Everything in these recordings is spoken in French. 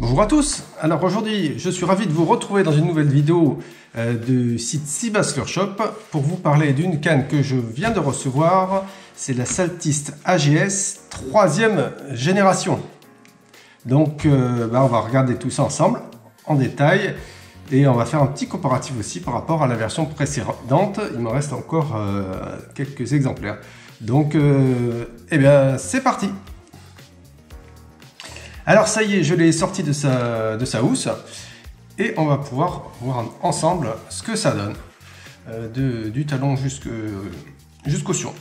Bonjour à tous, alors aujourd'hui je suis ravi de vous retrouver dans une nouvelle vidéo du site Seabass Shop pour vous parler d'une canne que je viens de recevoir, c'est la Saltist AGS 3e génération. Donc on va regarder tout ça ensemble en détail et on va faire un petit comparatif aussi par rapport à la version précédente. Il me reste encore quelques exemplaires. Donc eh bien c'est parti. Alors ça y est, je l'ai sorti de sa housse et on va pouvoir voir ensemble ce que ça donne du talon jusqu'au sion.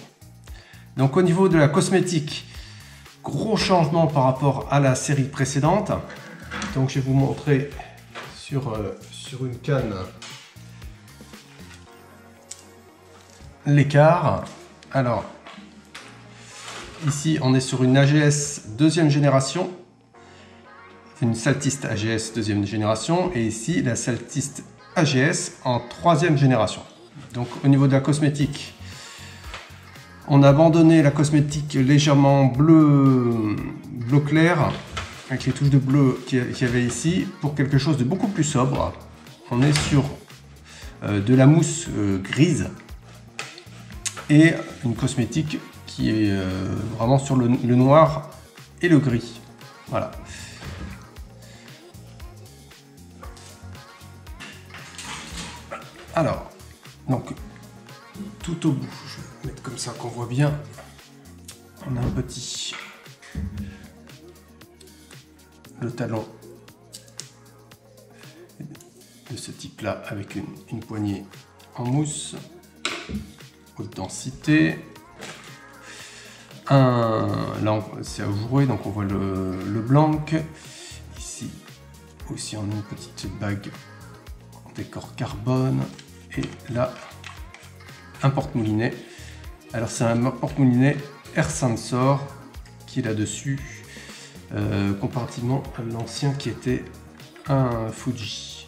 Donc au niveau de la cosmétique, gros changement par rapport à la série précédente. Donc je vais vous montrer sur une canne l'écart. Alors ici on est sur une AGS 2e génération. Une Saltist AGS 2e génération et ici la Saltist AGS en 3e génération. Donc au niveau de la cosmétique, on a abandonné la cosmétique légèrement bleu clair avec les touches de bleu qu'il y avait ici pour quelque chose de beaucoup plus sobre. On est sur de la mousse grise et une cosmétique qui est vraiment sur le noir et le gris. Voilà. Alors, donc, tout au bout, je vais mettre comme ça qu'on voit bien, on a un petit, le talon de ce type là avec une poignée en mousse, haute densité, là c'est à jouer, donc on voit le blanc, ici aussi on a une petite bague décor carbone et là un porte-moulinet. Alors c'est un porte-moulinet Air Sensor qui est là dessus comparativement à l'ancien qui était un Fuji.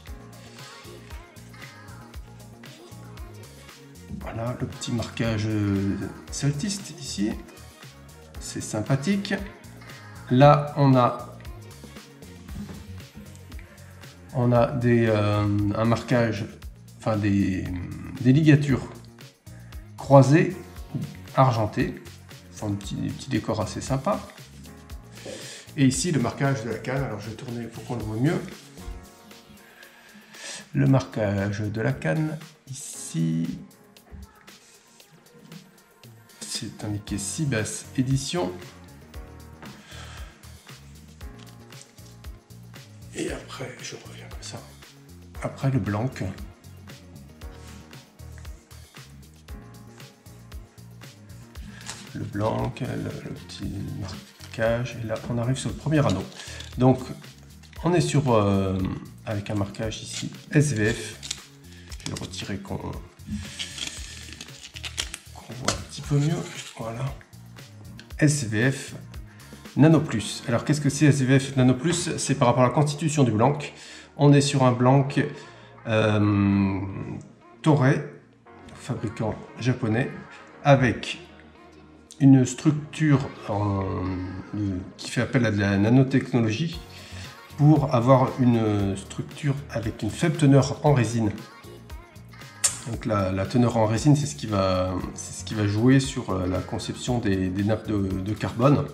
Voilà le petit marquage Saltist ici, c'est sympathique. Là on a un marquage, enfin des ligatures croisées argentées, c'est un petit décor assez sympa. Et ici le marquage de la canne, alors je vais tourner pour qu'on le voit mieux. Le marquage de la canne ici, c'est indiqué Seabass édition. Et après, je reviens comme ça. Après le blanc. Le blanc, le petit marquage. Et là, on arrive sur le premier anneau. Donc, on est sur avec un marquage ici SVF. Je vais le retirer qu'on voit un petit peu mieux. Voilà. SVF. Nano Plus. Alors qu'est-ce que c'est SVF Nano Plus? C'est par rapport à la constitution du blanc. On est sur un blanc Toray, fabricant japonais, avec une structure qui fait appel à de la nanotechnologie pour avoir une structure avec une faible teneur en résine. Donc la teneur en résine, c'est ce qui va jouer sur la conception des nappes de carbone.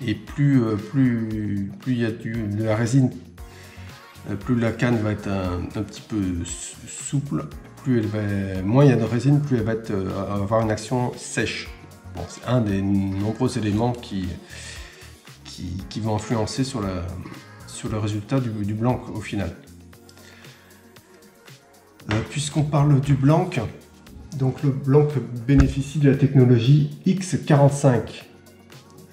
Et plus il y a de la résine, plus la canne va être un petit peu souple, moins il y a de résine, plus elle va avoir une action sèche. Bon, c'est un des nombreux éléments qui vont influencer sur le résultat du blanc au final. Puisqu'on parle du blanc, donc le blanc bénéficie de la technologie X45.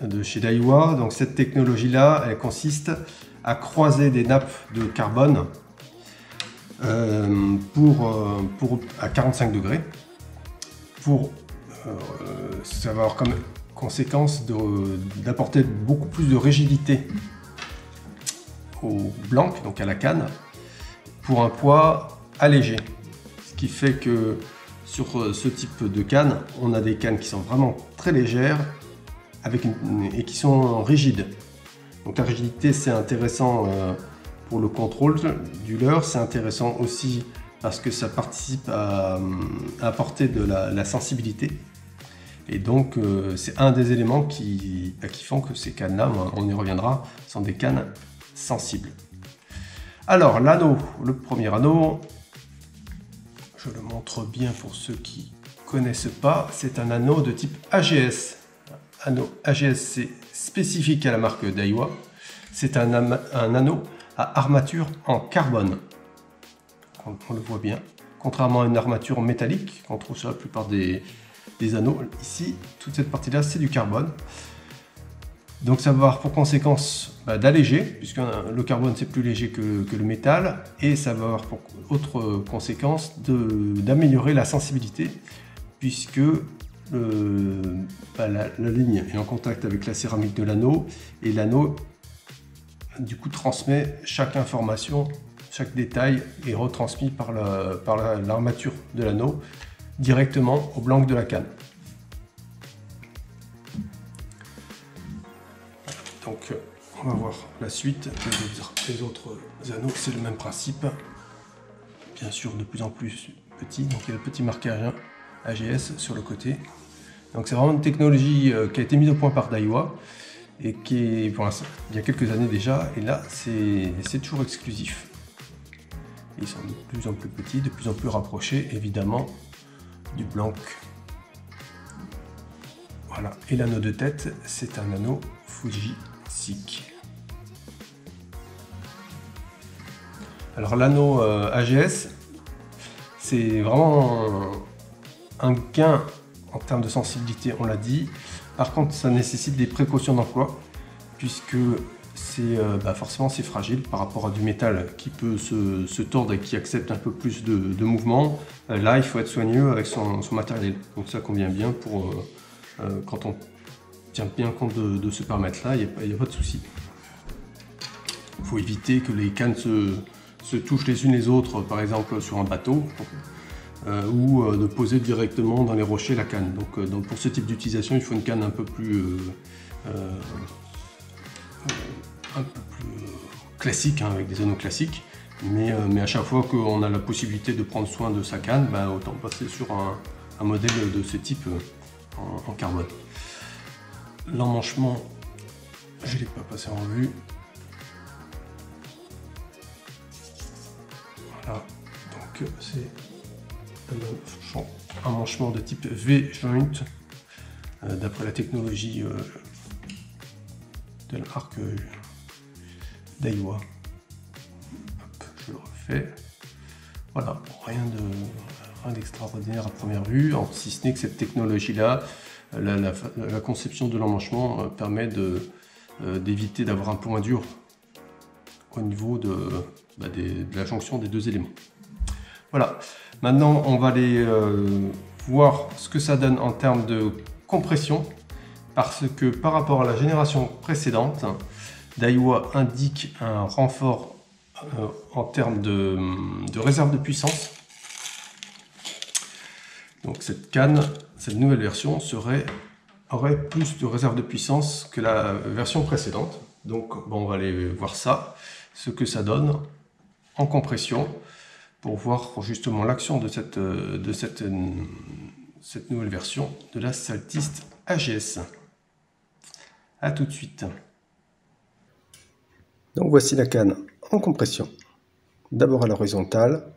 De chez Daiwa. Donc cette technologie là, elle consiste à croiser des nappes de carbone à 45 degrés pour ça va avoir comme conséquence d'apporter beaucoup plus de rigidité au blanc, donc à la canne, pour un poids allégé, ce qui fait que sur ce type de canne, on a des cannes qui sont vraiment très légères et qui sont rigides. Donc la rigidité, c'est intéressant pour le contrôle du leurre, c'est intéressant aussi parce que ça participe à apporter de la sensibilité. Et donc c'est un des éléments qui font que ces cannes-là, on y reviendra, sont des cannes sensibles. Alors l'anneau, le premier anneau, je le montre bien pour ceux qui ne connaissent pas, c'est un anneau de type AGS. Anneau AGS, c'est spécifique à la marque Daiwa. C'est un anneau à armature en carbone. On le voit bien. Contrairement à une armature métallique qu'on trouve sur la plupart des anneaux, ici, toute cette partie-là, c'est du carbone. Donc ça va avoir pour conséquence d'alléger, puisque le carbone c'est plus léger que le métal, et ça va avoir pour autre conséquence d'améliorer la sensibilité, puisque la ligne est en contact avec la céramique de l'anneau, et l'anneau du coup transmet chaque information, chaque détail est retransmis par l'armature de l'anneau directement au blanc de la canne. Donc on va voir la suite. Les autres anneaux, c'est le même principe. Bien sûr, de plus en plus petit. Donc il y a le petit marquage AGS sur le côté. Donc c'est vraiment une technologie qui a été mise au point par Daiwa et qui est, pour l'instant, il y a quelques années déjà. Et là, c'est toujours exclusif. Ils sont de plus en plus petits, de plus en plus rapprochés, évidemment, du blanc. Voilà. Et l'anneau de tête, c'est un anneau Fuji. Alors l'anneau AGS, c'est vraiment un gain en termes de sensibilité, on l'a dit. Par contre, ça nécessite des précautions d'emploi, puisque forcément c'est fragile par rapport à du métal qui peut se tordre et qui accepte un peu plus de mouvement. Là, il faut être soigneux avec son matériel. Donc ça convient bien pour quand on tient bien compte de ce paramètre-là, il n'y a pas de souci. Il faut éviter que les cannes se touchent les unes les autres, par exemple sur un bateau, ou de poser directement dans les rochers la canne. Donc pour ce type d'utilisation, il faut une canne un peu plus classique, avec des anneaux classiques. Mais à chaque fois qu'on a la possibilité de prendre soin de sa canne, autant passer sur un modèle de ce type en carbone. L'emmanchement, je ne l'ai pas passé en revue. Voilà, donc c'est un emmanchement de type V-joint, d'après la technologie de l'arc Daiwa. Hop, je le refais. Voilà, rien d'extraordinaire à première vue, si ce n'est que cette technologie-là, la conception de l'emmanchement permet d'éviter d'avoir un point dur au niveau de la jonction des deux éléments. Voilà, maintenant on va aller voir ce que ça donne en termes de compression, parce que par rapport à la génération précédente, Daiwa indique un renfort en termes de réserve de puissance. Donc cette canne, cette nouvelle version aurait plus de réserve de puissance que la version précédente. Donc on va aller voir ça, ce que ça donne en compression, pour voir justement l'action de cette nouvelle version de la Saltist AGS. A tout de suite. Donc voici la canne en compression. D'abord à l'horizontale,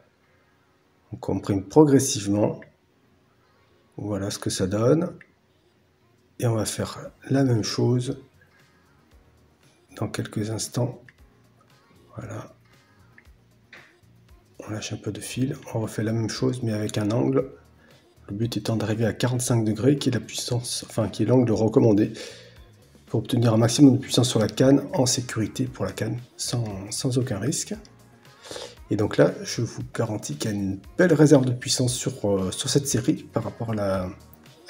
on comprime progressivement. Voilà ce que ça donne. Et on va faire la même chose dans quelques instants. Voilà. On lâche un peu de fil. On refait la même chose mais avec un angle. Le but étant d'arriver à 45 degrés, qui est la puissance, qui est l'angle recommandé pour obtenir un maximum de puissance sur la canne en sécurité pour la canne, sans aucun risque. Et donc là, je vous garantis qu'il y a une belle réserve de puissance sur cette série par rapport à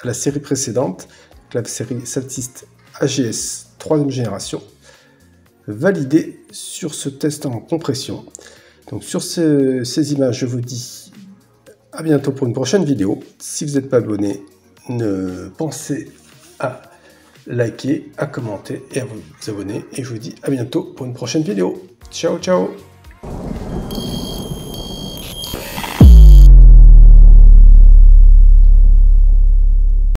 la série précédente, la série Saltist AGS 3e génération, validée sur ce test en compression. Donc sur ces images, je vous dis à bientôt pour une prochaine vidéo. Si vous n'êtes pas abonné, pensez à liker, à commenter et à vous abonner. Et je vous dis à bientôt pour une prochaine vidéo. Ciao, ciao!